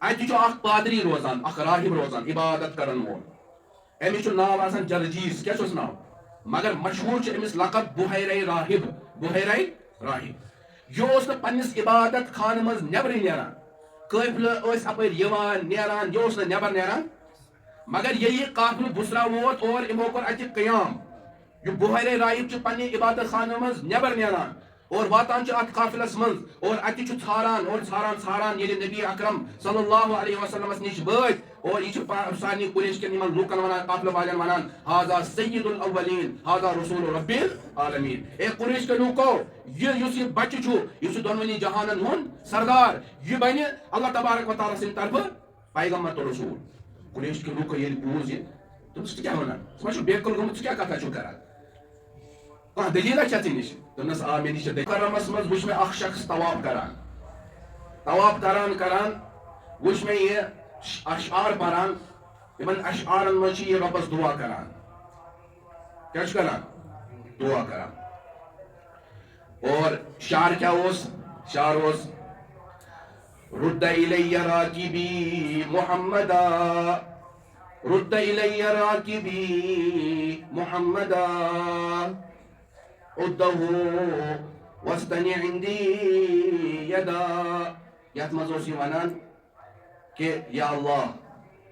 اتہ اخ پادری روزان اخ راہب روزان عبادت کرن وول امس ناو آسان جرجیز کیا چھس ناو مگر مشہور امس لقب بحیرہ راہب بحیرہ راہب یہ اس پنس عبادت خانہ مز نبر نیران قافلہ اپر یوان نیران یہ نبر نیران مگر یہ قافلہ بسرا ووت اور امو کور اتہ قیام یہ بحیرہ راہب پنہ عبادت خانہ مز نبر نیران اور واتان ات قافلس من اور اتہ ژھاران اور ژھاران یل نبی اکرم صلی اللہ علیہ وسلم نش وٲتۍ اور یہ سارے قریش کن لوکن ونان قافلہ والن ونان ہاذا سید الاولین ہاذا رسول رب العالمین اے قریش کے لوکو یہ بچہ یہ دونونی جہانن ہند سردار یہ بنہ اللہ تبارک و تعالی سند طرف پیغمبر تو رسول قریش کے لوکو یل بوز یہ تمس کیا ونان ثم بیکل گومت کیا کتھا چھ کران کانٛہہ دلیٖلا چھا ژےٚ نِش دوٚپنس آ مےٚ نِش چھِ مُکرمس منٛز وٕچھ مےٚ اکھ شخص طواف کران وٕچھ مےٚ یہِ اشعار پران یِمن اشعارن منٛز چھِ یہِ رۄبس دعا کران کیٛاہ چھُ کران دعا کران اور شعر کیٛاہ اوس شعر اوس رُدَّ إِلَيَّ راكبي محمدا رُدَّ إِلَيَّ راكبي محمدا عده واستني عندي يدا یتھ منٛز اوس یہِ ونان کہ یا اللہ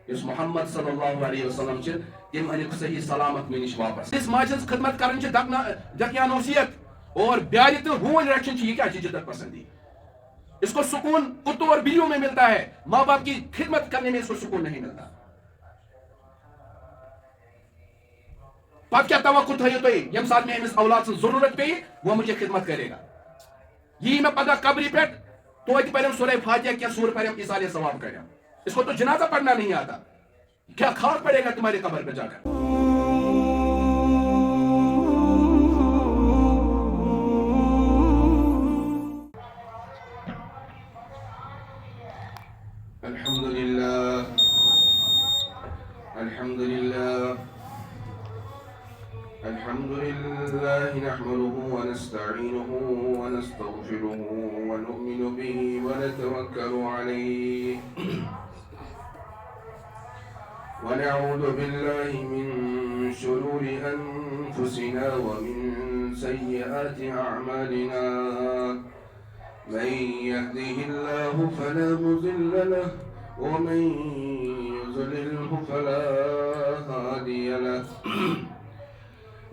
یس محمد صلی اللہ علیہ وسلم چھ تم انک صحیح سلامت مےٚ نش واپس اس ماجہ ہٕنٛز خدمت کرن چھ دقیانوسیت اور بیالہِ تہٕ ہوٗنۍ رچھن چھ یہ کیا چھ جدت پسندی اس کو سکون کتوں اور بلیوں میں ملتا ہے ماں باپ کی خدمت کرنے میں اس کو سکون نہیں ملتا پتہ کیا توقع تھٲیِو تُہۍ ییٚمہِ ساتہٕ مےٚ أمِس اولاد سٕنٛز ضروٗرت پیٚیہِ وہ مجھے خدمت کرے گا یی میں پتہ قبری پہ توتہِ پریم سورہ فاتحہ کیا سور پریم ایصال ثواب کریم اس کو تو جنازہ پڑھنا نہیں آتا کیا خاک پڑے گا تمہاری قبر پہ جا کر الحمد لله نحمده ونستعينه ونستغفره ونؤمن به ونتوكل عليه ونعوذ بالله من شرور أنفسنا ومن سيئات أعمالنا من يهده الله فلا مضل له ومن يضلله فلا هادي له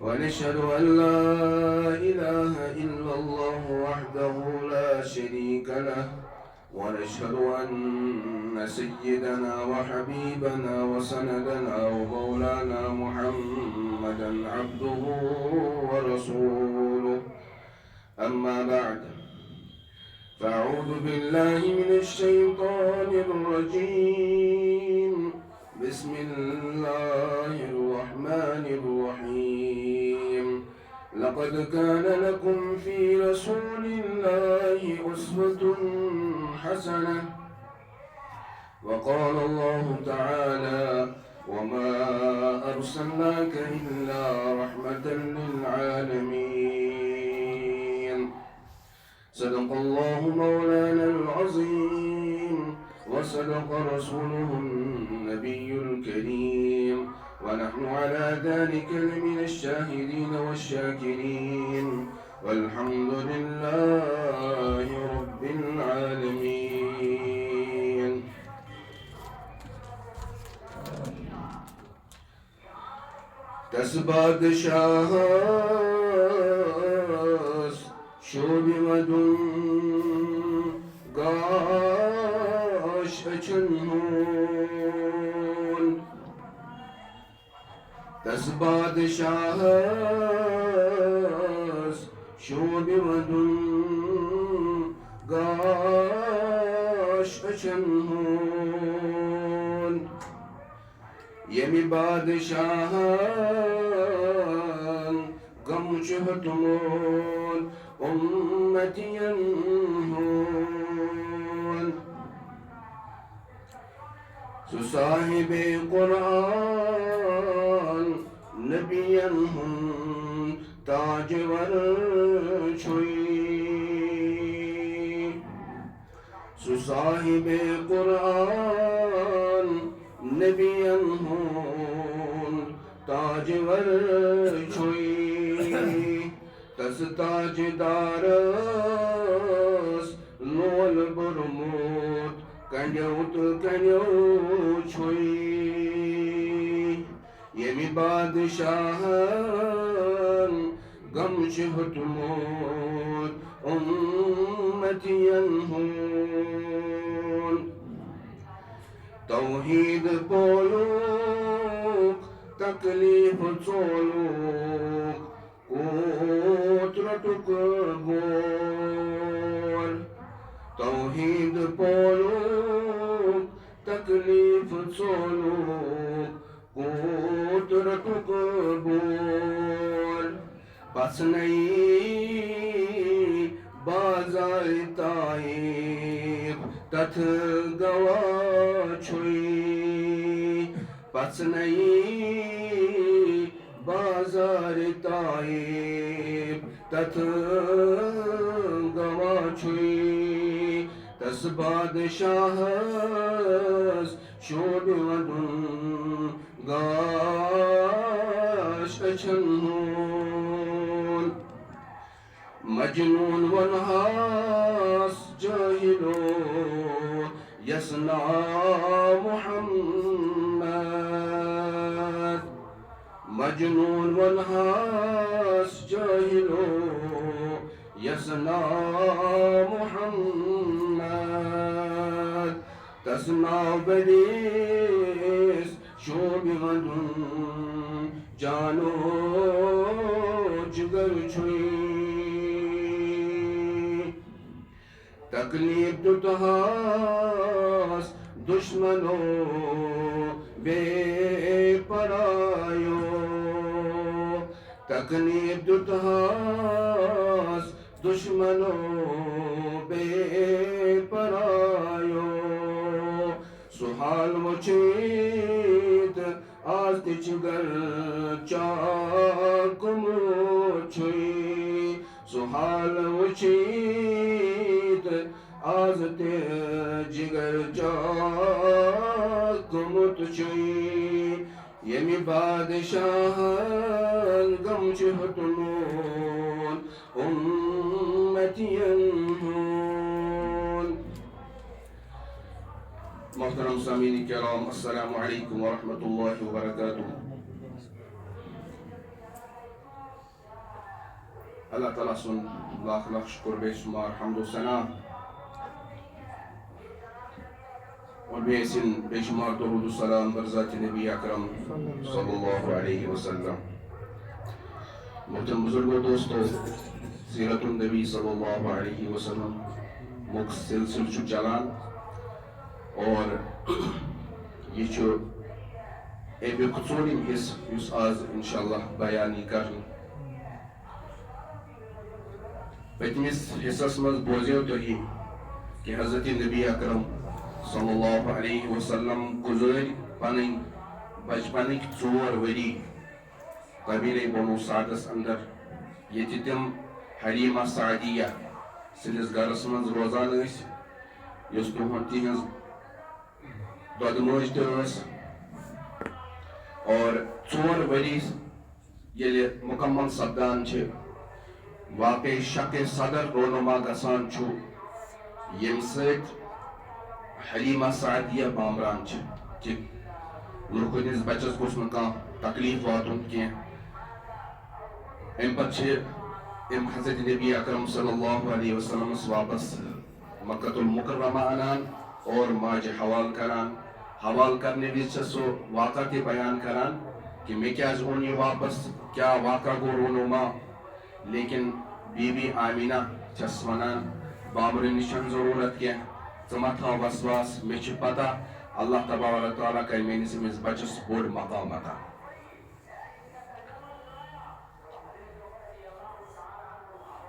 ونشهد أن لا إله إلا الله وحده لا شريك له ونشهد أن سيدنا وحبيبنا وسندنا ومولانا محمدا عبده ورسوله أما بعد فأعوذ بالله من الشيطان الرجيم بسم الله الرحمن الرحيم لقد كان لكم في رسول الله أسوة حسنة وقال الله تعالى وما أرسلناك إلا رحمة للعالمين صدق الله مولانا العظيم وصدق رسوله النبي الكريم ونحن على ذلك لمن الشاهدين والشاكرين والحمد لله رب العالمين تسباد شاهس شوب مدن گاش اچنون تسباد شاهس شوب مدن گاش اچنون یمی بادشاہان غم چہتمون امتین ہون سو صاحب قرآن نبیین ہون تاجور چھوئی سو صاحب قرآن نبیَن ہُنٛد تاجور چھُے تس تاجدارس لول بوٚرمُت کنڈیو تہٕ کنڈیو چھُے ییٚمہِ بادشاہن غم چھُ ہیوٚتمُت اُمتین ہُنٛد توحید پولُک تکلیف ژولُک کوت رٹُک بول توحید پولُک تکلیف ژولُک کوت رٹُک بول پژھنَے بازارِ طائف تتھ گواہ چھُے پژھنَے بازارِ طائف تتھ گواہ چھُے تس بادشاہس شوٚڈ ودُن گاش أچھن ہُنٛد مجنون ونہاس جٲہِلو یس ناو محمد مجنون ونہاس جٲہِلو یس ناو محمد تس ناو بدیس شوٚڈ ودُن جانو جگر چھُے تکلیف دِتہاس دشمنو بے پرایو تکلیف دِتہاس دشمنو بے پرایو سُہ حال وٕچھِتھ آز تہِ جگر چاک گوٚمُت چھُے سُہ حال وٕچھِتھ آز تہِ جگر چاک گوٚمُت چھُے ییٚمہِ بادشاہن غم چھُ ہیوٚتمُت اُمتین ہُنٛد محترم سامعین کرام السلام علیکم ورحمۃ اللہ وبرکاتہ اللہ تعالیٰ سُنٛد لاکھ لاکھ شُکر بے شمار حمد و ثنا اور بے حسین بے شمار درود السلام برذات نبی اکرم صلی اللہ علیہ وسلم محترم بزرگوں دوستو سیرت النبی صلی اللہ علیہ وسلم مُک سلسلہ چھُ چلان اور یہ چھُ امیُک ژوٗرِم حصہٕ یُس آز انشاءاللہ بیان یی کرنہٕ پٔتمِس حصس منٛز بوزیو تۄہہِ کہ حضرت نبی اکرم صلی اللہ علیہ وسلم گُزٲرۍ پنٕنۍ بچپنٕکۍ 4 ؤری قبیٖلے بنو سعدس اندر ییٚتہِ تِم حلیٖمہ سعدیہ سٕنٛدِس گرس منٛز روزان ٲسۍ یۄس تِہنٛز دۄدٕ موج تہِ ٲس اور 4 ؤری ییٚلہِ مُکمل سپدان چھِ واقعی شکِ صدر رونما گژھان چھُ ییٚمہِ سۭتۍ حلیٖمہ سعدیہ بامبران چھِ کہِ لُکہٕ ہٕنٛدِس بچس گوٚژھ نہٕ کانٛہہ تکلیٖف واتُن کینٛہہ امہِ پتہٕ چھِ یِم حضرت نبی اکرم صلی اللہ علیہ وسلمس واپس مکۃ المکرمہ انان اور ماجہِ حوالہٕ کرنہٕ وِزِ چھِ سُہ واقعہ تہِ بیان کران کہ مےٚ کیٛازِ اوٚن یہِ واپس کیٛاہ واقعہ گوٚو رونما لیکن بی بی آمینہ چھس ونان بامبرنٕچ چھنہٕ ضروٗرت کینٛہہ ژٕ مہ تھاو وسواس مےٚ چھِ پتہ اللہ تبارک تعالیٰ کرِ میٲنِس أمِس بچس بوٚڑ مقام عطا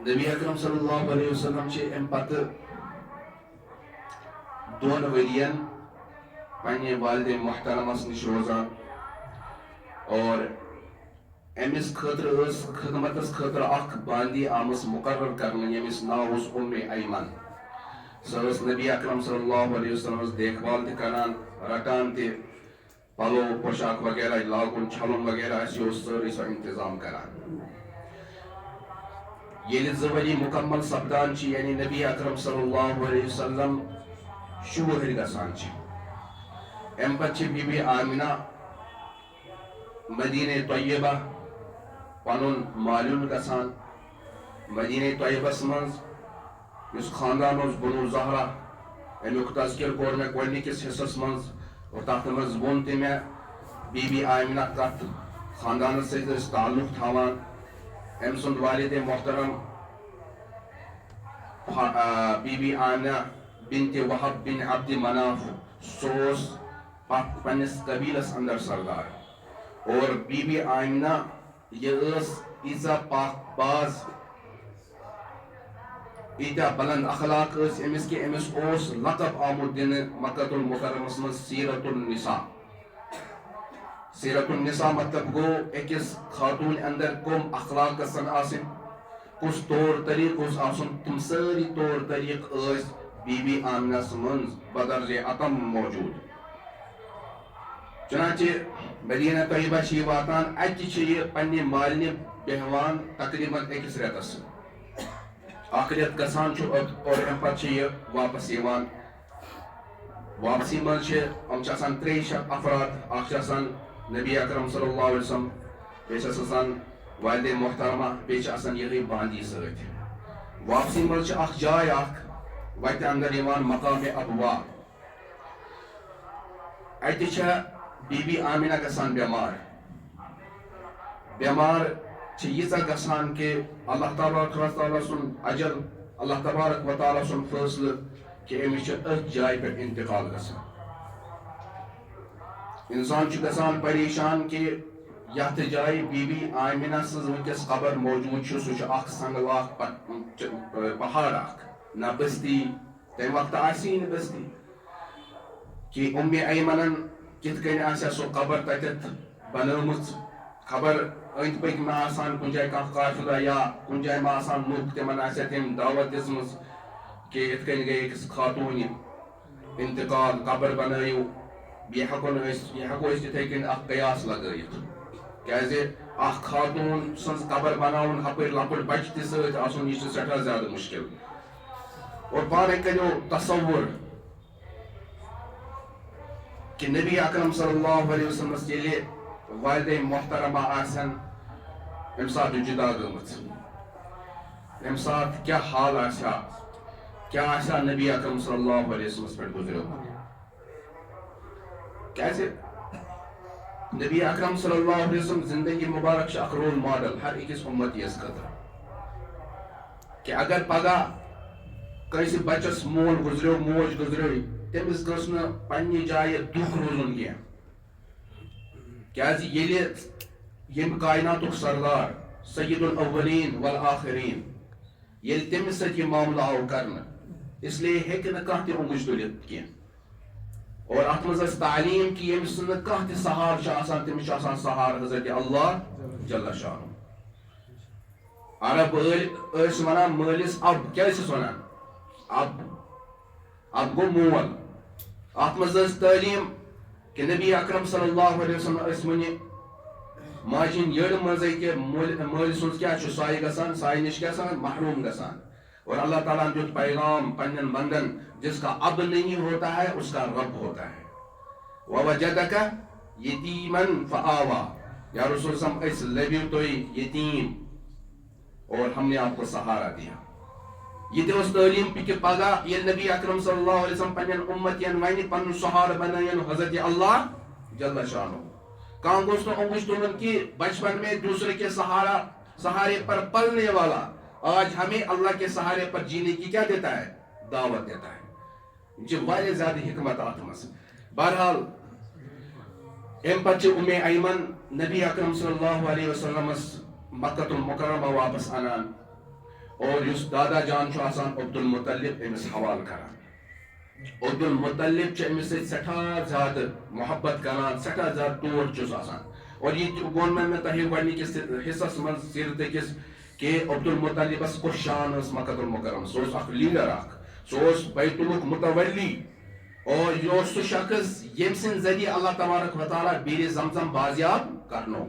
نبی اکرم صلی اللہ علیہ وسلم چھِ امہِ پتہٕ 2 ؤرین پننہِ والدِ محترمس نِش روزان اور أمِس خٲطرٕ ٲس خدمتس خٲطرٕ اکھ باندی آمٕژ مُقرر کرنہٕ ییٚمِس ناو اوس ایمن سۄ ٲس نبی اکرم صلی اللہ علیہ وسلمس دیکھ بال تہِ کران رٹان تہِ پلو پوشاک وغیرہ لاگن چھلن وغیرہ یہ ساری سو انتظام کران یل زوری مکمل سپدان یعنی نبی اکرم صلی اللہ علیہ وسلم شوہر گسان ام پتہ بی بی آمنہ مدینہ طیبہ پنن مالن گسان مدینہ طیبس مز اس خاندان بنو زہرا امیک تذکر کور میں گۄڈنِکِس حصس مز اور تتھ مز وون تہ میں بی بی آمنہ کت خاندانس ست تعلق تھاوان ام سند والد محترم بی بی آمنہ بنت وہب بن عبد مناف سوس پنس قبیلس اندر سردار اور بی بی آمنہ یہ ایزا پاک باز ایتا بلند اخلاق امس کہ امس اوس لقب آمد دن مکۃ المکرمس من سیرت النساء سیرت النساء مطلب گو اکس خاتون اندر کم اخلاق گسن آسن کس طور طریق اس آسن تم ساری طور طریق اس بی بی آمنہ من بدرجہ اتم موجود چنانچہ مدینہ طیبہ چھ واتان اتہ پنہ مالنہ بیہوان تقریباً اکس ریتس اخ ریت گسان اور ام پتہ یہ واپس یوان واپسی مز ام ترے افراد اخ نبی اکرم صلی اللہ علیہ وسلم بیس والد محترمہ بیس یہ باندی ست واپسی مز اخ جائے اخ وتہ اندر یوان مقام ابوا اتہ بی بی آمنہ گسان بیمار ییژا گسان کہ اللہ تبارک و تعالیٰ سن اجل اللہ تبارک و تعالیٰ سن فیصلہ کہ امس ات جائے پہ انتقال گسان انسان گسان پریشان کہ یت جائے بی بی آمنہ سز ونکس قبر موجود سہ اخ سنگل اخ پہاڑ اخ نہ بستی تمہ وقت آسی نہ بستی کہ ایمنن کت کن آسیا سو قبر تتت بنٲمٕژ خبر أنٛدۍ پٔکۍ ما آسان کُنہِ جایہِ کانٛہہ قافلہ یا کُنہِ جایہِ ما آسان لُکھ تِمن آسیا تٔمۍ دعوت دِژمٕژ کہ یِتھ کٔنۍ گٔے أکِس خاتوٗنہِ انتقال قبر بنٲیِو یہِ ہٮ۪کو أسۍ یِتھٕے کٔنۍ اکھ قیاس لگٲیِتھ کیٛازِ اکھ خاتوٗن سٕنٛز قبر بناوُن ہپٲرۍ لۄکُٹ بچہِ تہِ سۭتۍ آسُن یہِ چھُ سٮ۪ٹھاہ زیادٕ مُشکِل اور پانے کٔرِو تصور کہ نبی اکرم صلی اللہ علیہ وسلمس ییٚلہِ والدہ محترمہ آسن ام سات جدا گمت ام سات کیا حال آسا کیا آسا نبی اکرم صلی اللہ علیہ وسلم پہ گزرو کیسے نبی اکرم صلی اللہ علیہ وسلم زندگی مبارک اخ رول ماڈل ہر اکس امتیس خاطر کہ اگر پگہ کنس بچس مول گزرو موج گزرو تمس گھس نا پنہ جائے دکھ روزن کی کیازِ یم کائنات سردار سید الاولین والآخرین یل تمس سۭتۍ یہ معاملہ آو کرنا اس لیے ہیٚکہِ نہٕ کانٛہہ تہِ اونگج تُلِتھ کینٛہہ اور اتھ منٛز ٲس تعلیٖم کہ ییٚمِس نہٕ کانٛہہ تہِ سہار چھُ آسان تٔمِس چھُ آسان سہار حضرت اللہ جل شانہ عرب ٲسۍ ونان مٲلِس اب کیٛازِ چھِس ونان اب گوٚو مول اتھ منٛز ٲس تعلیٖم کہ نبی اکرم صلی اللہ علیہ وسلم ٲسۍ ونہِ ماجہِ ہِنٛدۍ یٔڑ منٛزٕے کہ مٲلۍ سُنٛد کیٛاہ چھُ سایہِ گژھان سایہِ نِش کیٛاہ گژھان محروم گژھان اور اللہ تعالیٰ نے دیُت پیغام پنٛنٮ۪ن بندن جس کا اب نہیں ہوتا ہے اس کا رب ہوتا ہے وَوَجَدَكَ یتیمن فآوا یا رسول صلی اللہ علیہ وسلم لبیو تُہۍ یتیم اور ہم نے آپ کو سہارا دیا یہ تہِ اوس تعلیٖم کہ پگہ ییٚلہِ نبی اکرم صلی اللہ علیہ وسلم پنٛنٮ۪ن اُمتین ونہِ پنُن سہارٕ بنٲیِن حضرت اللہ جل شانہ کانٛہہ گوٚژھ نہٕ اونگج تُلُن کہ بچپن میں دوسرے کے سہارے پر پلنے والا آج ہمیں اللہ کے سہارے پر جینے کی کیا دیتا ہے دعوت دیتا ہے یہ واریاہ زیادہ حکمت اتھ منٛز بہرحال ام پتہٕ ایمن نبی اکرم صلی اللہ علیہ وسلمس مکۃ المکرمہ واپس انان اور یس دادا جان چھُ آسان عبد المطلب امس حوالہ کران عبد المطلب امس سۭتۍ سٮ۪ٹھاہ زیادٕ محبت کران سٮ۪ٹھاہ زیادٕ ٹوٹھ چھُس آسان اور یہ ووٚن مےٚ تۄہہِ گۄڈنِکِس حصس منٛز سیرتٕکِس کہ عبد المطلبس کُس شان ٲس مکۃ المکرمہ سُہ اوس اکھ لیڈر اکھ سُہ اوس بیتُلُک متولی اور یہ سہ شخص یم سن ذریعہ اللہ تبارک و تعالیٰ بیر زمزم بازیاب کرنو.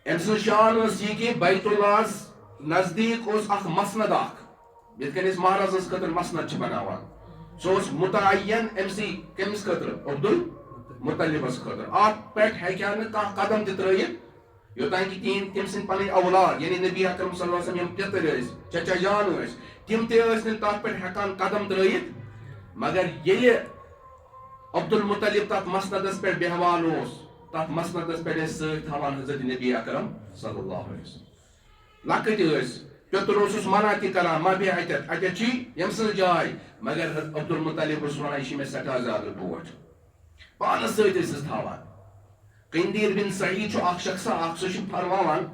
ام سن شان یہ کہ بیت اللہ نزدیک اخ مسند اخ یت کن مہاراز خاطر مسند بناوان سہ متعین ام سی کمس خاطر عبد المطلبس خاطر ات پہ ہیکہ نہ قدم تہ ترائت یوتان کہ تم سن پن اولاد یعنی نبی اکرم صلی اللہ علیہ وسلم یم پتر چچا جان تم تہ تر پہ ہیکان قدم ترائت مگر یل عبد المطلب تر مسندس پہ بہوان تر مسندس پہ ست تھوان حضرت نبی اکرم صلی اللہ علیہ وسلم لکٹ پتر منع تہ کران ما بہ اتت چی یم سن جائے مگر عبد المطلب ونان یہ سٹھا زیادہ ٹوٹ پانس ست تھوان. قندیر بن سعید اخ شخص اخ سہ فرماوان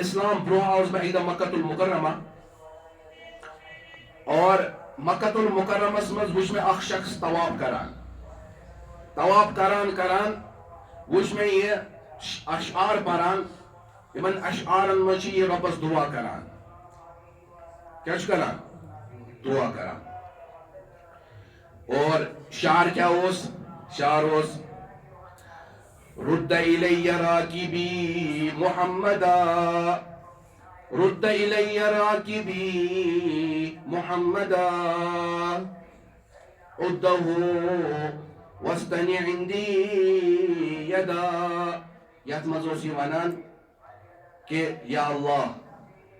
اسلام برو آوس بہ اکدہ مکۃ المکرمہ اور مکۃ المکرمس مز وچ میں اخ شخص طواف کران وچ میں یہ اشعار پران یمن اشعارن مز یہ ربس دعا کران کیا کران دعا کران اور شعر کیا شعر رد الی راکبی محمدا رد الی راکبی محمدا عدہ واستنی عندی یدا یت مز یہ ونان کہ یا اللہ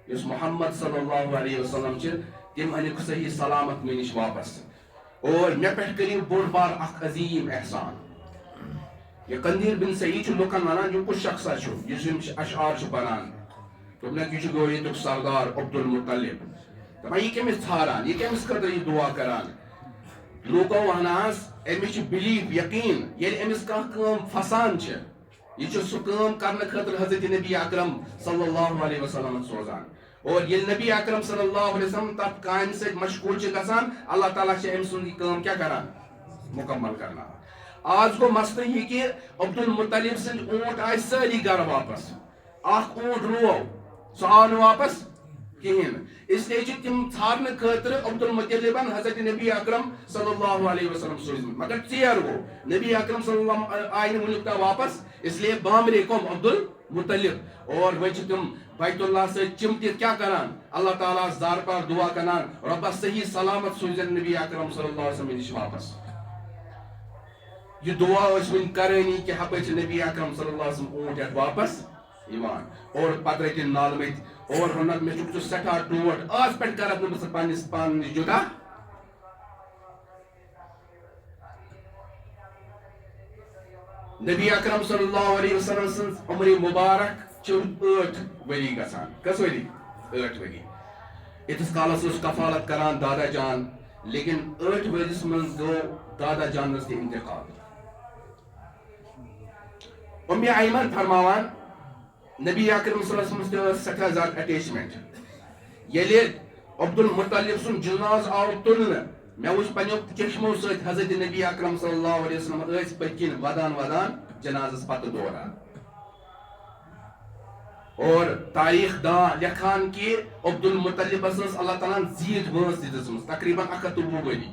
اس محمد صلی اللہ علیہ وسلم تم انک صحیح سلامت مے نش واپس اور مے پہ کریو بوڑ بار اخ عظیم احسان. یہ قندیر بن سعید لکن ونان یہ کس شخص اس اشعار پران دوپنک یہ گو یتک سردار عبد المطلب دپان یہ کمس ژھاران یہ کمس خاطر یہ دعا کران لوکو وناس امس بلیف یقین یل امس کم پھسان یہ سہ کام کرنے خاطر حضرت نبی اکرم صلی اللہ علیہ وسلم سوزان اور یل نبی اکرم صلی اللہ علیہ وسلم تب کام ست مشغول گژھان اللہ تعالیٰ ام سن یہ کام کیا کران مکمل کرنا. آج گو مسئلہ یہ کہ عبد المطلب سند اونٹ آئے ساری گھر واپس اخ اونٹ رو سہ آو نہ واپس کہین اس لیے تم ژھارنے خاطر عبد المطلبن حضرت نبی اکرم صلی اللہ علیہ وسلم سوزمت مگر ژیر گو نبی اکرم صلی اللہ علیہ وسلم آئی ونیک تا واپس اس لیے بامرے کم عبد المطلب اور وہ تم بیت اللہ سے چمٹت کیا کران اللہ تعالیٰ دار پر دعا کران ربس صحیح سلامت سوزن نبی اکرم صلی اللہ علیہ وسلم نش واپس. یہ دعا ون کرانی کہ ہپے نبی اکرم صلی اللہ علیہ وسلم اونٹ یت واپس ایمان اور پتہ رٹن نال مت اور ونن مے چھ سٹھا ٹوٹ آج پہ کرت نہ پنس پان نش جدا. نبی اکرم صلی اللہ علیہ وسلم سن عمر مبارک 8 وری گسان کس وری 8 وری اتس کالس اس کفالت کران دادا جان لیکن 8 ورس من گو دادا جان تہ انتقال. ام ایمن فرماوان نبی اکرم صلی اللہ علیہ وسلم سٹھا زیادہ اٹیچمنٹ یل عبد المطلب سن جناز آو تلن مے وچ پنو چشمو ست حضرت نبی اکرم صلی اللہ علیہ وسلم پکن ودان جنازس پتہ دوران اور تاریخ دان لکھان کہ عبد المطلب اللہ تعالیٰ زیت وانس دم تقریباً 120 ؤری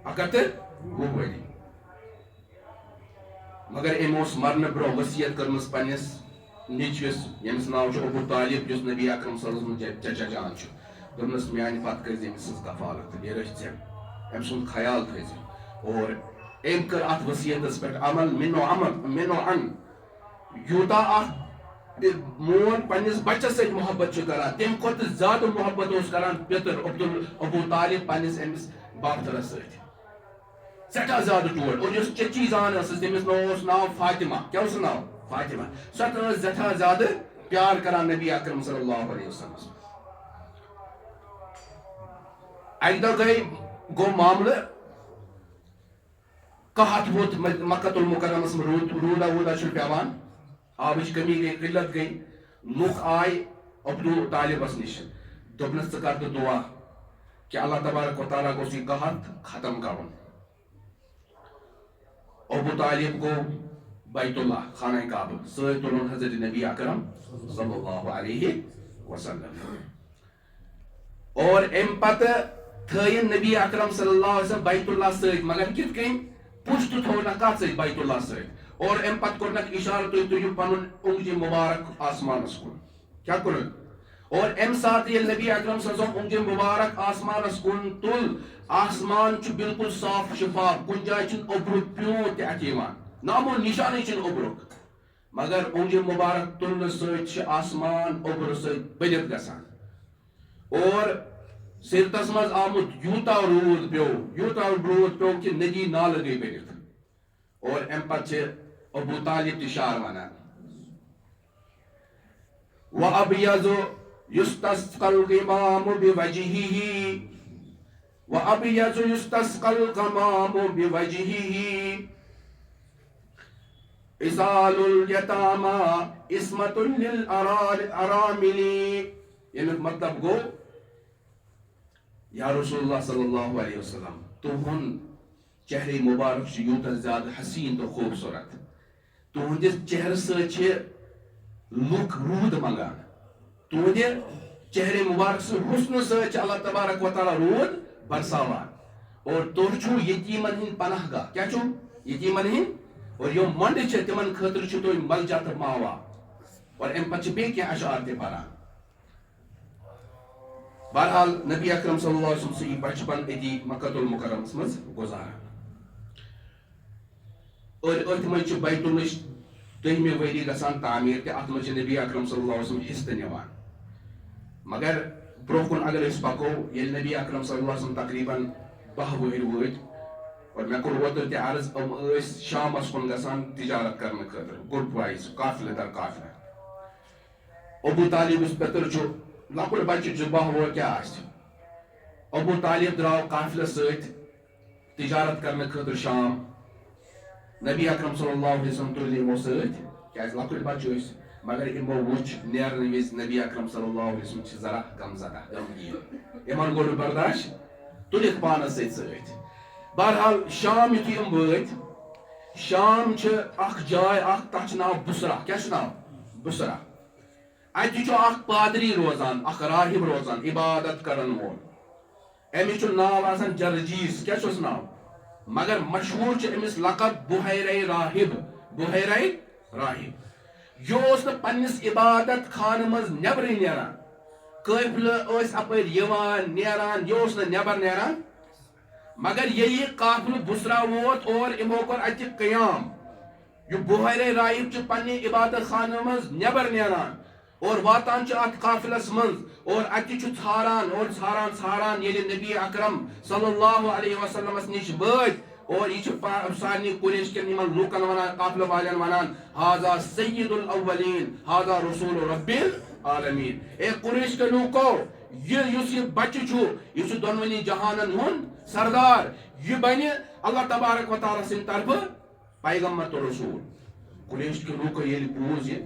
120 ؤری مگر ام مرن برو وصیت کرمس پنس نیچوس یمس ناو ابو طالب جس نبی اکرم صلی اللہ علیہ وسلم چچا جان دس میانہ پتہ کر امس کفالت یہ رچ ام سن خیال تھز اور ام کر ات وصیتس پہ عمل منو عن یوتا اخ مون پنس بچس ست محبت کران تم کھت زیادہ محبت کران پتر ابو طالب پنس امس بابترس ست سٹھا زیادہ ٹوٹ اور اس چچی زان تمس ناو فاطمہ کیا ناو فاطمہ سو سٹھا زیادہ پیار کران نبی اکرم صلی اللہ علیہ وسلم. اک دہ گو معاملہ قحط ووت مکۃ المکرمس رودا وودا پیوان آبچ کمی گئی قلت گئی لوگ آئے ابو طالبس نش دپنس ژٕ کر دعا کہ اللہ تبارک و تعالیٰ گوس یہ قحط ختم کرن. ابو طالب گو بیت اللہ خانہ کعبہ ست تلن حضرت نبی اکرم صلی اللہ علیہ وسلم اور ام پتہ تھین نبی اکرم صلی اللہ علیہ وسلم بیت اللہ ست مگر کت کن پشت تھونا کت ست بیت اللہ ست اور ام پت کورنک اشارہ تھی تُیو پنن انگجی مبارک آسمانس کن کیا کرن اور ام سات یہ نبی اکرم صلی اللہ علیہ وسلم انگجی مبارک آسمانس کن تل آسمان چھ بالکل صاف شفاف کن جائے چھ اوبرک پیون تہ اتیوان نامو نشانی چھ اوبرک مگر انگجی مبارک تلن ست چھ آسمان اوبر ست بلت گسان اور سرتس مز آمد یوتا رود پیو کہ ندی نال گئی بنت اور ام پت ابو طالب تشار ونان وَأَبْيَضُ يُسْتَسْقَى الْغِمَامُ بِوَجْهِهِ وَأَبْيَضُ يُسْتَسْقَى الْغَمَامُ بِوَجْهِهِ إِزَالُ الْيَتَامَى إِسْمَةٌ لِلْأَرَامِلِ یعنی مطلب گو یا رسول اللہ صلی اللہ علیہ وسلم تہن چہرے مبارک سے یوتا زیادہ حسین تو خوبصورت تہندس چہر سے لوک رود منگان تہندِ چہرے مبارک سے حسن سے اللہ تبارک و تعالی رود برساوان اور تُہۍ چھو یتیمن ہند پناہ گاہ کیا چھو یتیمن ہند اور یہ منڈ چھ تمن خاطر چھو تُہۍ ملجا تہٕ ماوا اور ام پتہ بیٚیہِ کینٛہہ اشعار تہِ پران بہرحال نبی اکرم صلی اللہ علیہ وسلم سے بچپن اتی مکہ المکرم مز گزاران اور ات مز بیت اللہ دہمہ ؤری گژھان تعمیر تہ ات مز نبی اکرم صلی اللہ علیہ وسلم حصہ نوان مگر برونٛہہ کُن اگر أسۍ پکو ییٚلہِ نبی اکرم صلی اللہ علیہ وسلم تقریباً 10 وُہٕرۍ وٲتۍ اور مےٚ کوٚر اوترٕ تہِ عرض یِم ٲسۍ شامس کُن گژھان تجارت کرنہٕ خٲطرٕ گروپ وایز قافلہٕ در قافلہٕ ابو طالبس پیتر چھُ لۄکُٹ بچہ 12 وُہُر کیٛاہ آسہِ ابو طالب درٛاو قافلس سۭتۍ تجارت کرنہٕ خٲطرٕ شام نبی اکرم صلی اللہ علیہ وسلم تُلۍ یِمو سۭتۍ کیٛازِ لۄکٕٹۍ بچہ ٲسۍ مگر یِمو وُچھ نیرنہٕ وِزِ نبی اکرم صلی اللہ علیہ وسلم چھِ ذرا غمزدہ غمگیٖن یِمن گوٚو نہٕ برداشت تُلِکھ پانس سۭتۍ سۭتۍ بہرحال شام یُتھُے یِم وٲتۍ شام چھِ اکھ جاے اکھ تتھ چھُ ناو بُسرا کیٛاہ چھُ ناو بُسرا اتہِ چھُ اکھ پادری روزان اکھ راہب روزان عبادت کرن وول أمِس چھُ ناو آسان جرجیٖس کیٛاہ چھُس ناو مگر مشہوٗر چھُ أمِس لقب بُحیرے راہب بُحیرے راہب یہِ اوس نہٕ پننِس عبادت خانہٕ منٛز نیبرٕے نیران قٲفلہٕ ٲسۍ اپٲرۍ یِوان نیران یہِ اوس نہٕ نیبر نیران مگر ییٚلہِ یہِ قافلہٕ بُسرا ووت اور یِمو کوٚر اتہِ قیام یہِ بُحیرے راہب چھُ پننہِ عبادت خانہٕ منٛز نیبر نیران اور واتان چھُ اتھ قافلس منٛز اور اتہِ چھُ ژھاران اور ژھاران ییٚلہِ نبی اکرم صلی اللہ علیہ وسلمس نِش وٲتۍ اور یہ سارنی قریش کن یمن لوکن ونان قافلہ والین ونان ہاذا سید الاولین ہاذا رسول رب العالمین اے قریش کے لوکو یہ بچہ چھو یہ دونونی جہانن ہن سردار یہ بنہ اللہ تبارک و تعالی سن طرف پیغمبر تو رسول قریش کے لوکو یہ بوز یہ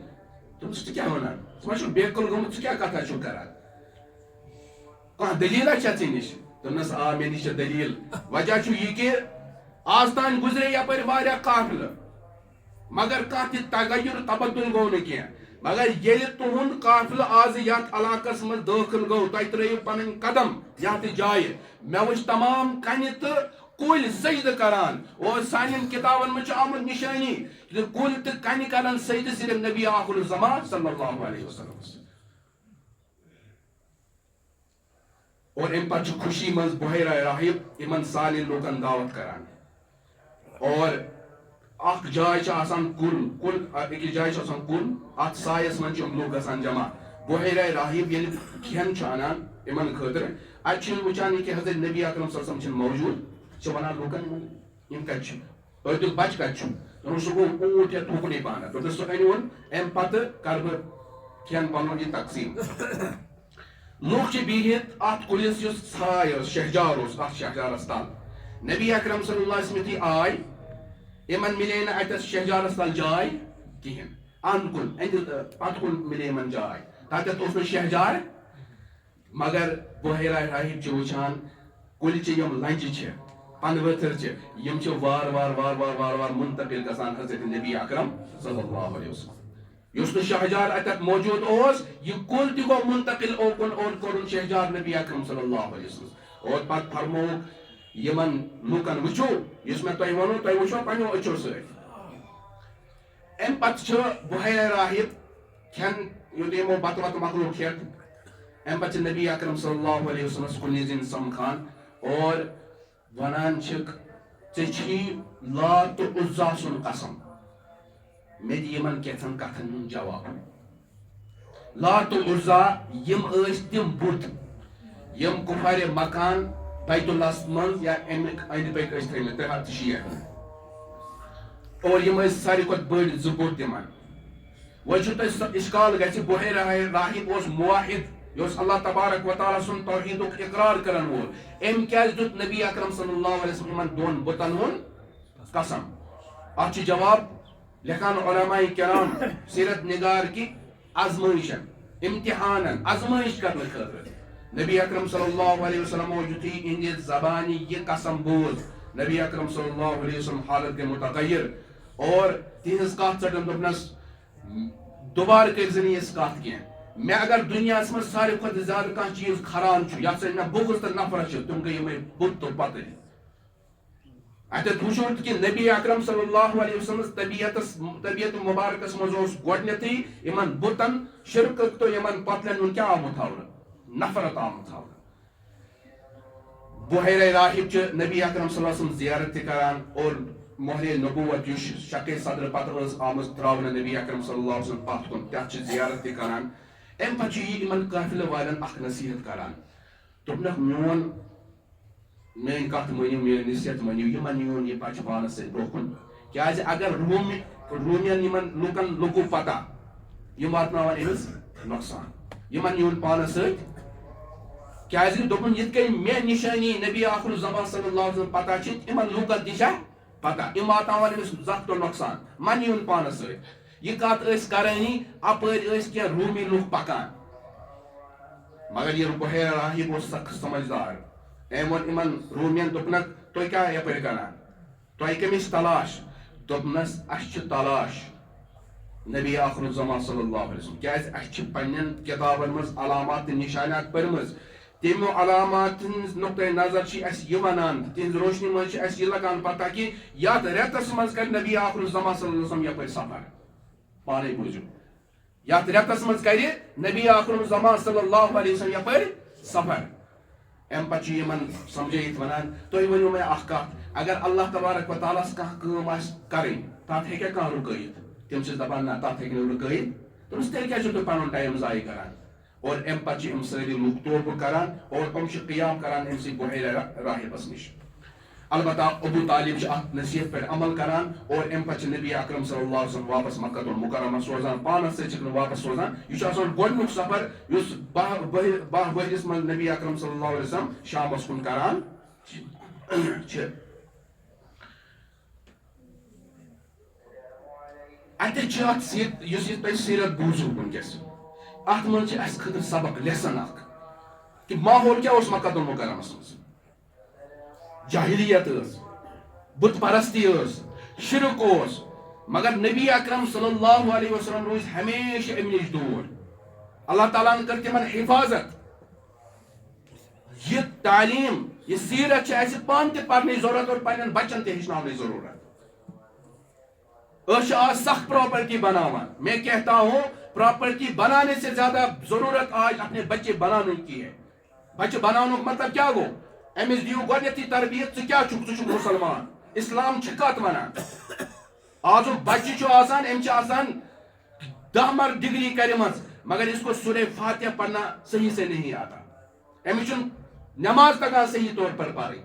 تم کیا ونان ثم بے عقل گومت کیا کتھا چھو کران کانٛہہ دلیٖلا چھا ژےٚ نِش دوٚپنس آ مےٚ نِش چھِ دلیٖل وجہ چھُ یہِ کہِ آز تان گزرے یپٲرۍ واریاہ قافلہٕ مگر کانٛہہ تہِ تغیر تبدل گوٚو نہٕ کینٛہہ مگر ییٚلہِ تُہُنٛد قافلہٕ آز یتھ علاقس منٛز دٲخل گوٚو تۄہہِ ترٲیِو پنٕنۍ قدم یتھ جایہِ مےٚ وٕچھ تمام کنہِ تہٕ کُلۍ سجدٕ کران اور سانٮ۪ن کتابن منٛز چھُ آمُت نشٲنی کُلۍ تہٕ کنہِ کران سجدٕ صرف نبی آخر الزمان صلی اللہ علیہ وسلم اور امہِ پتہٕ چھُ خوشی منٛز بُحیرہ راہب یِمن سارنٕے لوٗکن دعوت کران اور اکھ جاے چھِ آسان کُل أکِس جایہِ چھُ آسان کُل اتھ سایس منٛز چھِ یِم لوٗکھ گژھان جمع بُحیرہ راہب ییٚلہِ کھٮ۪ن چھُ انان یِمن خٲطرٕ اتہِ چھِ وٕچھان یہِ کہِ حضرت نبی اکرم صلی اللہ علیہ وسلم چھِنہٕ موجوٗد چھِ ونان لوٗکن یِم کتہِ چھِ أڑۍ دوٚپ بچہِ کتہِ چھُ دوٚپُن سُہ گوٚو اوٗرۍ ہٮ۪تھ تُکنُے پہنتھ دوٚپُن سُہ أنۍوُن امہِ پتہٕ کرٕ بہٕ کھٮ۪ن پنُن یہِ تقسیٖم لوٗکھ چھِ بِہِتھ اتھ کُلِس یُس ژھاے ٲس شہجار اوس اتھ شہجارس تل نبی اکرم صلی اللہ علیہ وسلم یُتھُے آے یِمن مِلے نہٕ اتٮ۪س شہجارس تل جاے کِہینۍ اند کُن أنٛدِ پتہٕ کُن مِلے یِمن جاے تتٮ۪تھ اوس نہٕ شہجار مگر بُحیرہ راہب چھِ وٕچھان کُلچہِ یِم لنجہِ چھِ پنہٕ ؤتھٕر چھِ یِم چھِ وار منتقل گژھان حضرت نبی اکرم صلی اللہ علیہ وسلم یُس نہٕ شہجار اتٮ۪تھ موجوٗد اوس یہِ کُل تہِ گوٚو منتقل اوکُن اور کوٚرُن شہجار نبی اکرم صلی اللہ علیہ وسلم اور پت فرمو یمن لوکن وچو یس میں تۄہہِ ونو تۄہہِ وٕچھو پنٛنیو أچھو سۭتۍ امہِ پتہٕ چھُ بحیرہ راہب کھٮ۪ن یوٚت یِمو بتہٕ وتہٕ مۄکلو کھٮ۪تھ امہِ پتہٕ چھِ نبی اکرم صلی اللہ علیہ وسلمس کُنی زٔنۍ سمکھان اور ونان چھِکھ ژےٚ چھی لات تہٕ عزا سُنٛد قسم مےٚ دِ یِمن کینٛژن کتھن ہُنٛد جواب لات تہٕ عزا یِم ٲسۍ تِم بُت یِم کُفارِ مکان بیت اللہس منٛز یا امیُک أنٛدۍ پٔکۍ ٲسۍ تھٲمٕتۍ 306 اور یِم ٲسۍ ساروی کھۄتہٕ بٔڑۍ زٕ بُت تِمن وۄنۍ چھُ تۄہہِ اِشکال گژھِ بحیرہ راہب اوس موحد یہِ اوس اللہ تبارک و تعالیٰ سُنٛد توحیٖدُک اقرار کرن وول أمۍ کیازِ دیُت نبی اکرم صلی اللہ علیہ وسلم یِمن دۄن بُتن ہُنٛد قسم اتھ چھُ جواب لیکھان علماء کرام سیرت نگار کہ آزمائشن امتحانن آزمائش کرنے خاطر نبی اکرم صلی اللہ علیہ وسلم یُتھُے اِہنٛدِ زبانہِ یہِ قسم بوز نبی اکرم صلی اللہ علیہ وسلم حالت گٔے متغیر اور تہنٛز کتھ ژٔٹن دوٚپنس دوبارٕ کٔرزِ نہٕ یِژھ کتھ کینٛہہ مےٚ اگر دُنیاہس منٛز ساروی کھۄتہٕ زیادٕ کانٛہہ چیٖز کھران چھُ یتھ سۭتۍ مےٚ بغض تہٕ نفرت چھِ تِم گٔے یِمے بُت تہٕ پتٕرۍ اتٮ۪تھ وٕچھو کہ نبی اکرم صلی اللہ علیہ وسلم طبیعت مبارکس منٛز اوس گۄڈنیتھٕے یِمن بُتن شرکت تہٕ یِمن پتلن ہُنٛد کیٛاہ آمُت تھاونہٕ نفرت آمُت تھاونہٕ بحیرہ راہب چھِ نبی اکرم صلی اللہ علیہ وسلم زیارت تہِ کران اور مہرِ نبوت یُس شکے صدر پتہٕ ٲس آمٕژ تراونہٕ نبی اکرم صلی اللہ علیہ وسلم پتھ کُن تتھ چھِ زیارت تہِ کران امہِ پتہٕ چھُ یہِ یِمن قٲفلہٕ والٮ۪ن اکھ نصیحت کران دوٚپنکھ میٲنۍ کتھ مٲنِو میٲنۍ نصیحت مٲنِو یِمن یِوُن یہِ پتہٕ چھُ پانس سۭتۍ برونٛہہ کُن کیازِ اگر روٗمین یِمن لُکن لوٚگوٗ پتہ یِم واتناون أمِس نۄقصان یِمن یِوُن پانس سۭتۍ کیازِ دوٚپُن یِتھ کٔنۍ مےٚ نِشٲنی نبی آخر الزمان صلی اللہ علیہ وسلم پتہ چھِ یِمن لُکن تہِ چھےٚ پتہ یِم واتناون أمِس زخ تہٕ نۄقصان من یِوُن پانس سۭتۍ یہِ کتھ ٲسۍ کرٲنی اپٲرۍ ٲسۍ کینٛہہ روٗمی لُکھ پکان مگر یہِ بحیرہ راہب اوس سخ سمجھدار أمۍ ووٚن یِمن روٗمین دوٚپنکھ تُہۍ کیٛاہ یپٲرۍ کران تۄہہِ کٔمِچ تلاش دوٚپنس اسہِ چھِ تلاش نبی آخر الزمان صلی اللہ علیہ وسلم کیازِ اسہِ چھِ پننٮ۪ن کتابن منٛز علامات تہٕ نشانات پٔرمٕژ تمو علامات ہٕنٛز نقطۂ نظر چھِ اسہِ یہِ ونان تہنٛزِ روشنی منٛز چھِ اسہِ یہِ لگان پتہ کہ یتھ رٮ۪تس منٛز کرِ نبی آخر الزمان صلی اللہ علیہ وسلم یپٲرۍ سفر پانے بوٗزِو یتھ رٮ۪تس منٛز کرِ نبی آخر الزمان صلی اللہ علیہ وسلم یپٲرۍ سفر امہِ پتہٕ چھُ یِمن سمجھٲیِتھ ونان تُہۍ ؤنِو مےٚ اکھ کتھ اگر اللہ تبارک و تعالیٰ ہس کانٛہہ کٲم آسہِ کرٕنۍ تتھ ہیٚکیٛاہ کانٛہہ رُکٲیِتھ تِم چھِ دپان نہ تتھ ہیٚکہِ نہٕ رُکٲیِتھ دوٚپُس تیٚلہِ کیٛازِ چھِو تُہۍ پنُن ٹایم ضایع کران اور امہِ پتہٕ چھِ یِم سٲری لُکھ توبہٕ کران اور یِم چھِ قیام کران أمسٕے بحیرہ راہبس نِش البتہ ابو طالب چھِ اتھ نصیحت پٮ۪ٹھ عمل کران اور امہِ پتہٕ چھِ نبی اکرم صلی اللہ علیہ وسلم واپس مکہ المکرمہ سوزان پانس سۭتۍ چھِکھ نہٕ واپس سوزان یہِ چھُ آسان گۄڈنیُک سفر یُس 10 ؤہرِس منٛز نبی اکرم صلی اللہ علیہ وسلم شامس کُن کران چھِ اتہِ چھِ اتھ یُس یہِ تۄہہِ سیرت بوٗزِو وٕنکیٚس اتھ منٛز چھِ اسہِ خٲطرٕ سبق لیسن اکھ کہ ماحول کیٛاہ اوس مکہ المکرمس منٛز جاہلیت ٲس بت پرستی ٲس شرک اوس مگر نبی اکرم صلی اللہ علیہ وسلم روٗزۍ ہمیشہ امہِ نِش دوٗر اللہ تعالیٰ ہن کٔر تِمن حفاظت یہِ تعلیٖم یہِ سیرت چھِ اسہِ پانہٕ تہِ پرنٕچ ضروٗرت اور پننٮ۪ن بچن تہِ ہیٚچھناونٕچ ضروٗرت أسۍ چھِ آز سخت پراپرٹی بناوان میں کہتا ہوں پراپرٹی بنانے سے زیادہ ضرورت آج اپنے بچے بنانے کی ہے بچہ بناونُک مطلب کیا گوٚو أمِس دِیِو گۄڈنیتھٕے تربیت ژٕ کیٛاہ چھُکھ ژٕ چھُکھ مُسلمان اسلام چھِ کتھ ونان آزُک بچہِ چھُ آسان أمۍ چھِ آسان 10 مرٕ ڈگری کٔرمٕژ مگر اسکو سورہ فاتحہ پڑھنا صحیح سے نہیں آتا أمِس چھُنہٕ نٮ۪ماز تگان صحیح طور پر پرٕنۍ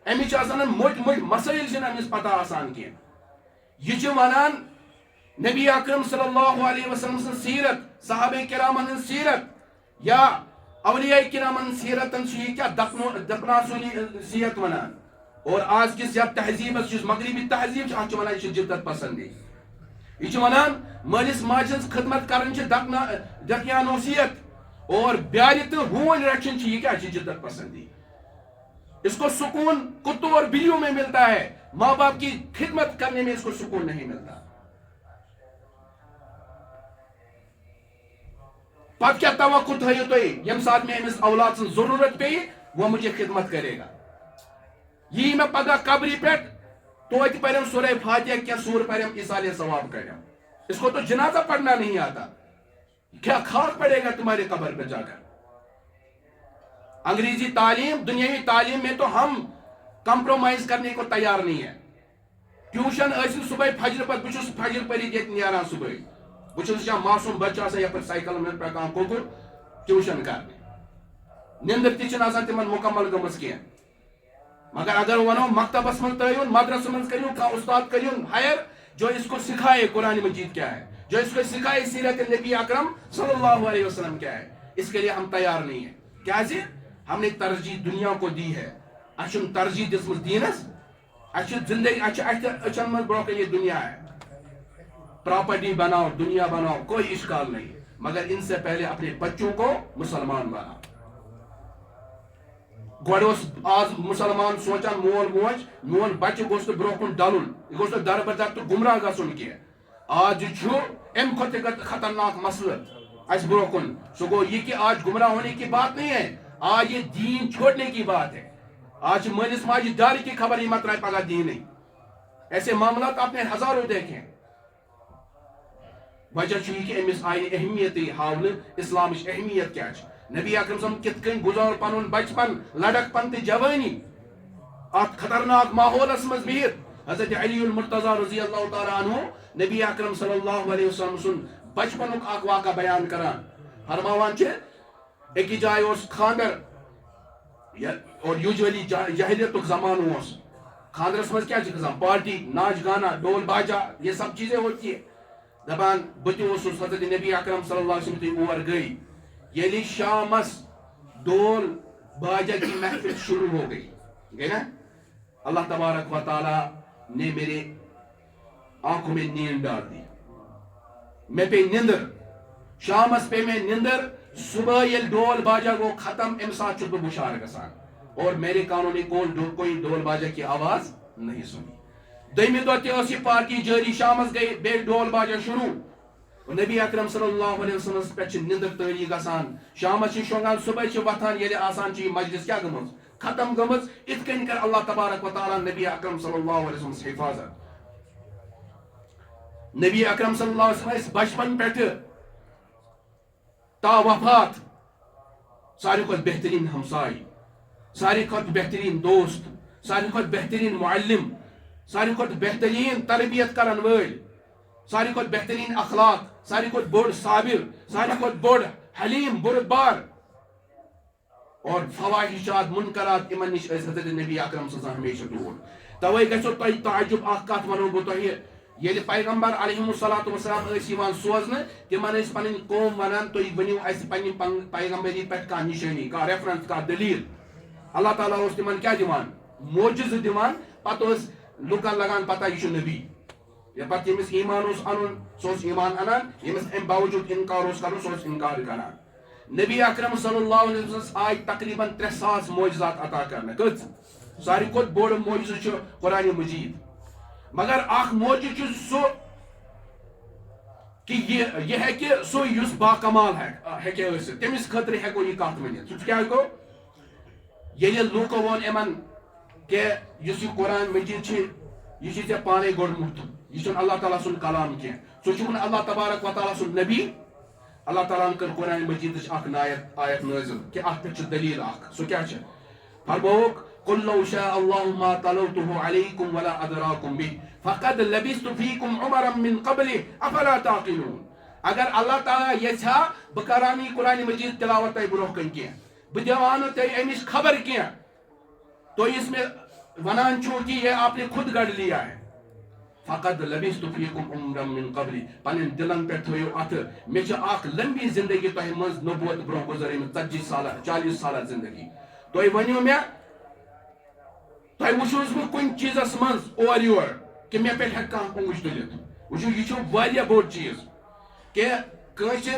أمِس چھِ آسان موٚٹۍ موٚٹۍ مسٲیل چھِنہٕ أمِس پتہ آسان کینٛہہ یہِ چھِ ونان نبی اکرم صلی اللہ علیہ وسلم سٕنٛز سیرت صحابہ کرامن ہٕنٛز سیرت یا اولیاء کرامن سیرتن چھِ یہِ کیٛاہ دکناسولی سیرت ونان اور آز کِس یتھ تہذیبس یُس مغربی تہذیب چھِ اتھ چھِ ونان یہِ چھِ جدت پسندی یہ ونان مالس ماجہ ہٕنٛز خدمت کرن چھِ دقیانوسیت اور بیارِ تہٕ ہوٗنۍ رچھن چھِ یہِ کیٛاہ چھِ جدت پسندی اس کو سکون کتوں اور بلیوں میں ملتا ہے ماں باپ کی خدمت کرنے میں اس کو سکون نہیں ملتا پتہ کیا توقع تھٲیِو تُہۍ ییٚمہِ ساتہٕ مےٚ أمِس اولاد سٕنٛز ضروٗرت پیٚیہِ وہ مجھے خدمت کرے گا. یہ میں پگہ قبری پہ توتہ پڑھیں سورہ فاتحہ کیا سور پڑھیں ایصال ثواب کریں. اس کو تو جنازہ پڑھنا نہیں آتا. کیا خاک پڑے گا تمہارے قبر پہ جا کر. انگریزی تعلیم دنیاوی تعلیم میں تو ہم کمپرومائز کرنے کو تیار نہیں ہے. ٹیوشن ٲسِن صبح فجر پتہٕ بہٕ چھُس فجر پٔرِتھ ییٚتہِ نیران صبحٲے. بہٕ چھُس وٕچھان معصوٗم بچہٕ آسان یپٲرۍ سایکل منٛز پکان کۄکُر ٹیوشن کرنہِ. نِندٕر تہِ چھِنہٕ آسان تِمن مُکمل گٔمٕژ کینٛہہ. مگر اگر ونو مکتبس منٛز ترٲیون مدرسہ منٛز کٔرِو کانٛہہ استاد کٔرِون ہایر جو اس کو سکھائے قرآن مجید کیا ہے, جو اس کو سکھائے سیرت نبی اکرم صلی اللہ علیہ وسلم کیا ہے. اس کے لیے ہم تیار نہیں ہیں. کیازِ ہم نے ترجیح دنیا کو دی ہے. اچھن ترجیح دِژمٕژ دیٖنس. اچھا زندگی اچھا اچھن من برو یہ دنیا ہے. پراپرٹی بناؤ دنیا بناؤ کوئی اشکال نہیں, مگر ان سے پہلے اپنے بچوں کو مسلمان بناؤ. گوڑ آج مسلمان سوچان مول موج میون بچہ گوس برو کن ڈلن یہ گوس در بدر تو گمراہ گھن کی. آج ام کھت خطرناک مسئلہ اس برو کن سو گو یہ کہ آج گمراہ ہونے کی بات نہیں ہے, آج یہ دین چھوڑنے کی بات ہے. آج مالس ماجہ ڈر کی خبر یہ مت رہے پگہ دین نہیں. ایسے معاملات آپ نے ہزاروں دیکھے. وجہ یہ کہ امس آئی اہمیت ہاؤن اسلامچ اہمیت کیا. نبی اکرم صلی اللہ علیہ وسلم کت کن گزار پنن بچپن لڑک پن تہ جوانی ات خطرناک ماحولس مز بہت. حضرت علی المرتضی رضی اللہ تعالی عنہ نبی اکرم صلی اللہ علیہ وسلم سن بچپنک اک واقعہ بیان کران. فرماوان چھ ایک جائے اس خاندر اور یوجولی جاہلیتک زمان اس خاندرس مز کیا گژھان پارٹی ناچ گانا ڈول باجا یہ سب چیزیں ہوتی ہے. دپان بت حضرت نبی اکرم صلی اللہ علیہ وسلم تھی اور گئی. یلی شامس ڈول باجا کی محفل شروع ہو گئی گئی نا. اللہ تبارک و تعالی نے میرے آنکھوں میں نیند ڈال دی. میں پہ نندر شامس پہ میں نندر. صبح یل ڈول باجا کو ختم ام سات چھُس بہٕ بُشار گژھان اور میرے کانوں نے کوئی ڈول باجا کی آواز نہیں سنی. دویمہِ دۄہ تہِ ٲس یہِ پارٹی جٲری. شامس گئی بیٚیہِ ڈول باجا شروع. نبی اکرم صلی اللہ علیہ وسلم پہ نندر تاری گژھان. شامس شونگان صبح وتھان ییٚلہِ آسان چھِ مجلس کیا گٔمٕژ ختم گٔمٕژ. اِتھ کٔنۍ کر اللہ تبارک و تعالیٰ نبی اکرم صلی اللہ علیہ وسلم حفاظت. نبی اکرم صلی اللہ علیہ وسلم بچپن پہ تا وفات ساری کھت بہترین ہمسائی, ساری کھت بہترین دوست, ساری کھت بہترین معلم, ساری کھت بہترین تربیت کرن ول, ساری کھت بہترین اخلاق, ساری کھت بوڑ صابر, ساری کھت بوڑ حلیم بردبار. اور فواحشات منکرات امن نش حضرت نبی اکرم صلی اللہ علیہ وسلم ہمیشہ دور. توے گژھو تۄہہِ تعجب اکھ کتھ ونو بہٕ تۄہہِ. ییٚلہِ پیغمبر علیہ الصلوۃ والسلام ٲسۍ یِوان سوزنہٕ تِمن ٲسۍ پنٕنۍ قوم ونان تُہۍ ؤنِو اَسہِ پننہِ پیغمبری پٮ۪ٹھ کانٛہہ نِشٲنی کانٛہہ ریفرنس کانٛہہ دلیٖل. اللہ تعالیٰ اوس تِمن کیٛاہ دِوان معجزٕ دِوان. پتہٕ ٲس لُکن لگان پتہ یہِ چھُ نبی. یا پتہٕ ییٚمِس ایمان اوس انُن سُہ اوس ایمان انان, ییٚمِس امہِ باوجوٗد انکار اوس کرُن سُہ اوس انکار کران. نبی اکرم صلی اللہ علیہ وسلم آئی تقریباً 300 معجزات عطا کرنہٕ. کٔژ ساروی کھۄتہٕ بوٚڑ معجزٕ چھُ قرآن مجید. مگر اکھ معجزٕ چھُ سُہ کہ یہ ہے کہ سُہ یُس باکمال ہیٚکہِ ٲسِتھ تٔمِس خٲطرٕ ہیٚکو یہِ کتھ ؤنِتھ. سُہ کیٛاہ گوٚو ییٚلہِ لوٗکو ووٚن یِمن کہ یُس یہِ قرآن مجید چھِ یہ چھُے ژےٚ پانے گوٚڑمُت, یہ چھُنہٕ اللہ تعالیٰ سُنٛد کلام کینٛہہ, ژٕ چھُکھ نہٕ اللہ تبارک و تعالیٰ سُنٛد نبی. اللہ تعالیٰ کر قرآن مجیدٕچ اکھ آیت نازل کہ اتھ پٮ۪ٹھ چھِ دلیٖل اکھ. سُہ کیٛاہ چھِ فرمووُکھ قل لو شاء الله ما تلوته عليكم ولا ادراكم به فقد لبثت فيكم عمرا من قبله افلا تعقلون. اگر اللہ تعالیٰ یژھا بہٕ کران یہِ قرآن مجید تلاوت تۄہہِ برونٛہہ کَنہِ کینٛہہ, بہٕ دِوان نہٕ تۄہہِ امِچ خبر کینٛہہ. تُہۍ یُس مےٚ ونان چھُو کہ یہ آپ نے خود گڑھ لیا ہے. فقد لبثت فيكم عمرا من قبل. پنن دلن پہ تھٲیِو اتھٕ مےٚ چھِ اکھ لمبی زندگی تۄہہِ منٛز نبوت برونٛہہ گُزٲرمٕژ 40 سالہ 40 سالہ زندگی. تُہۍ ؤنِو مےٚ تۄہہِ وٕچھوُس بہٕ کُنہِ چیٖزس منٛز اورٕ یور کہ مےٚ پٮ۪ٹھ ہیٚکہِ کانٛہہ اوٚنٛگُج تُلِتھ. وٕچھِو یہِ چھُ واریاہ بوٚڑ چیٖز کہ کٲنٛسہِ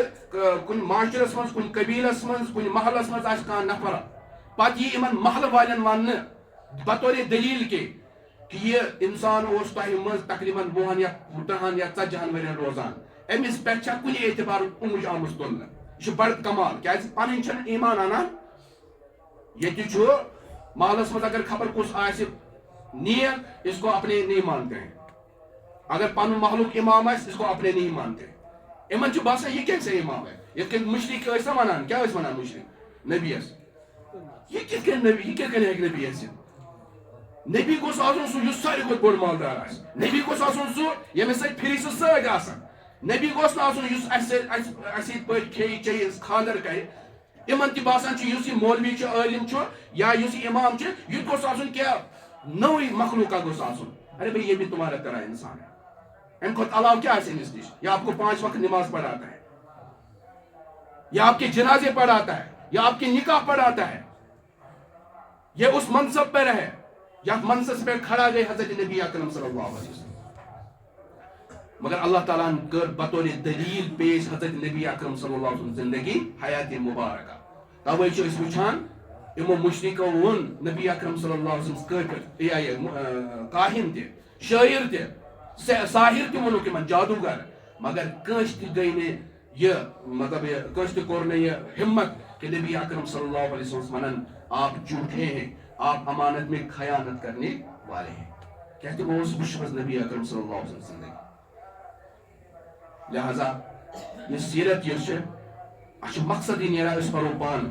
کُنہِ معاشرس منٛز کُنہِ قبیٖلس منٛز کُنہِ محلس منٛز آسہِ کانٛہہ نفر پتہٕ یی یِمن محلہٕ والٮ۪ن وننہٕ بطورِ دلیٖل کہ یہ انسان اوس تۄہہِ منٛز تقریباً 20 یا 30 یا 40 ؤرین روزان, أمِس پٮ۪ٹھ چھا کُنہِ اعتبار اوٚنٛگُج آمٕژ تُلنہٕ. یہِ چھُ بڑٕ کمال کیٛازِ پنٕنۍ چھنہٕ ایمان انان, یہ محلس مز اگر خبر کس آس نیت اس کو اپنے نہیں مانتے ہیں. اگر پن محلوق امام اس کو اپنے نہیں مانتے. امن باسان یہ کیسے امام ہے. یہ مشرق ونان کیا ونان مشرق نبی یس یہ کت نبی یہ کت نبی یس نبی گوس آسن سہ ساروی کھت بوڑ مالدار آس. نبی گوس آسن سہ یمس ست پھر سہ سۭتۍ آسان. نبی گوس نہ آسن یس اسی پہ کھیہِ چیٚیہِ خاندر کرِ. امن تہ باسان اس یہ مولوی عالم یا اس امام یہ گوس آسن کیا نوئی مخلوقہ گوس آسن. ارے بھائی یہ بھی تمہارا طرح انسان ہے. ام کھت علاوہ کیا ہے امس نش. یہ آپ کو 5 وقت نماز پڑھاتا ہے, یا آپ کے جنازے پڑھاتا ہے, یا آپ کے نکاح پڑھاتا ہے. یہ اس منصب پر ہے یا منصب پہ کھڑا گئے حضرت نبی اکرم صلی اللہ علیہ وسلم. مگر اللہ تعالیٰ نے کر بطور دلیل پیش حضرت نبی اکرم صلی اللہ علیہ وسلم زندگی حیات مبارکہ. توے اس وچھان امو مشرکو ون نبی اکرم صلی اللہ علیہ وسلم کاہن تہ شاعر تہ ساحر تہ ونک ان جادوگر. مگر کنس تہ گئی نے یہ مطلب کنس تہ کور نے یہ ہمت کہ نبی اکرم صلی اللہ علیہ وسلم ونن آپ جھوٹے ہیں, آپ امانت میں خیانت کرنے والے ہیں. کہتے وہ اس بشمس نبی اکرم صلی اللہ علیہ وسلم زندگی. لہذا یہ سیرت یہ مقصد ہی نیرا اس پرو پان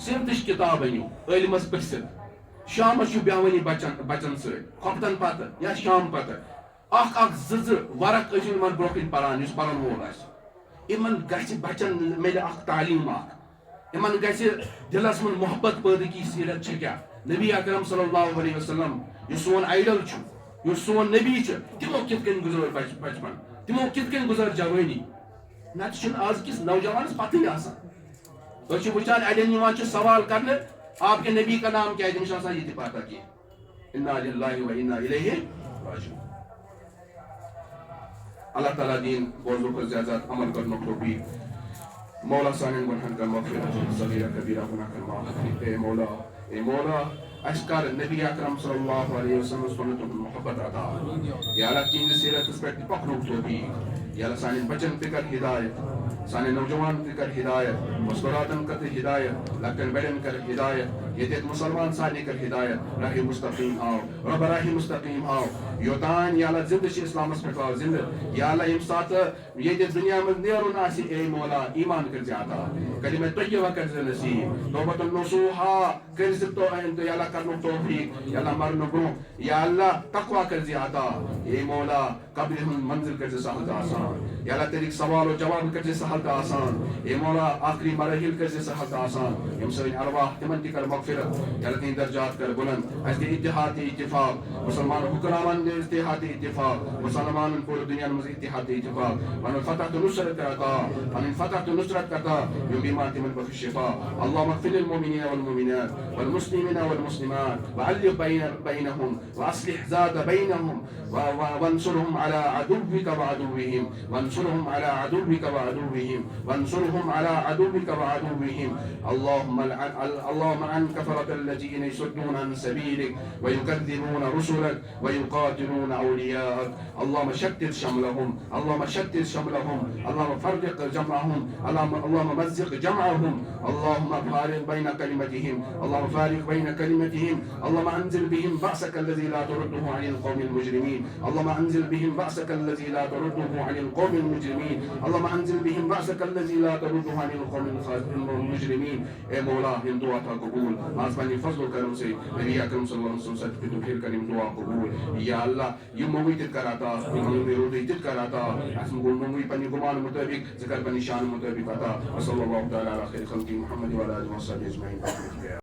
صرف کتاب انو علمس پرست شامس بیوانی بچن ستن پتہ یا شام پتہ اخ زٕ ورق ٲسِو یِمن برونٛہہ کِنۍ پران یُس پرن وول آسہِ. یِمن گژھِ بچن مِلہِ اکھ تعلیٖم اکھ, یِمن گژھِ دلس منٛز محبت پٲدٕ کی سیرت چھِ کیٛاہ. نبی اکرم صلی اللہ علیہ وسلم یُس سون آیڈل چھُ, یُس سون نبی چھُ, تِمو کِتھ کٔنۍ گُزٲر بچپن, تِمو کِتھ کٔنۍ گُزٲر جوٲنی. نتہٕ چھُنہٕ آز کِس نوجوانس پتہٕے آسان. أسۍ چھِ وٕچھان اڑٮ۪ن یِوان چھِ سوال کرنہٕ آپ کے نبی کا نام کیا ہے, تٔمِس چھُنہٕ آسان یہِ تہِ پتہ کینٛہہ. انا للہ و انا الیہ راجعون. اللہ تعالیٰ دین بوزنُک اور زیادہ عمل کرنُک توفیق. مولا سانٮ۪ن گۄنہن کر مغفرت, صغیرہ کبیرہ گناہ کر معاف. اے مولا اس کر نبی اکرم صلی اللہ علیہ وسلم سنتُک محبت عطا. یا اللہ تہنٛدِس سیرتس پٮ۪ٹھ تہِ پکنُک توفیق. یا اللہ سانٮ۪ن بچن تہِ کر ہدایت, سانٮ۪ن نوجوانن تہِ کر ہدایت, مستوراتن کر تہِ ہدایت, لۄکٹٮ۪ن بڑٮ۪ن کر ہدایت. ییٚتہِ مسلمان سارنٕے کر ہدایت. راہ مستقیم آو, رب راہ مستقیم آو. یوتان یا اللہ زندہ چھِ اسلامس پٮ۪ٹھ آو زندہ. یا اللہ ییٚمہِ ساتہٕ ییٚتہِ دُنیا منٛز نیرُن آسہِ, اے مولا ایمان کٔرۍ زِ عطا, کلمہ طیبہ کٔرۍ زِ نصیب, توبۃ نصوحا کٔرۍ زِ یا اللہ کرنُک توفیق. یا اللہ مرنہٕ برونٛہہ یا اللہ تقوا کٔرۍ زِ عطا. اے مولا قبرِ ہُنٛد منزل کٔرۍ زِ سہل تہٕ آسان. یا اللہ تیٚلِکۍ سوال و جواب کٔرۍ زِ سہل تہٕ آسان. اے مولا آخری مراحل کٔرۍ زِ سہل تہٕ آسان. یِم سٲنۍ ارواح تِمن تہِ کر مغفرت. یا اللہ تِہنٛدۍ درجات کر بلند. اَسہِ دِ اتحاد تہٕ اتفاق, مسلمان حکمرانن دِ اتحاد تہٕ اتفاق, مسلمانن پوٗرٕ دُنیا منٛز اتحاد تہٕ اتفاق. پنُن فتح تہٕ نصرت کر عطا, پنٕنۍ فتح تہٕ نصرت کر عطا. یِم بیمار تِمن بخش شفا. اللهم اغفر للمؤمنين والمؤمنات والمسلمين والمسلمات وألف بينهم وأصلح ذات بينهم وانصرهم على عدوك وعدوهم, وانصرهم على عدوك وعدوهم, وانصرهم على عدوك وعدوهم. اللهم عن كفرة الذين يصدون عن سبيلك ويكذبون رسلك ويقاتلون أولياءك. اللهم شتت شملهم, اللهم شتت شملهم, اللهم فرق جمعهم, اللهم مزق جمعهم, اللهم فارق بين كلمتهم, اللهم فارق بين كلمتهم. اللهم انزل بهم بأسك الذي لا ترده عن القوم المجرمين. اللهم انزل بهم بأسك الذي لا ترده عن القوم المجرمين. اللهم انزل بهم بأسك الذي لا ترده عن القوم المجرمين. اے مولا ان دعا تھا قبول, آج پنی فضل و کرم سے نبی اکرم صلی اللہ علیہ وسلم سے تو پھر کریم دعا قبول. یا اللہ یہ موی تت کراتا, یہ موی روزی تت کراتا, اس موی پنی گمان مطابق ذکر پنی شان مطابق عطا. صلی اللہ تعالی علی خیر خلق محمد و علی آلہ و صحبہ اجمعین.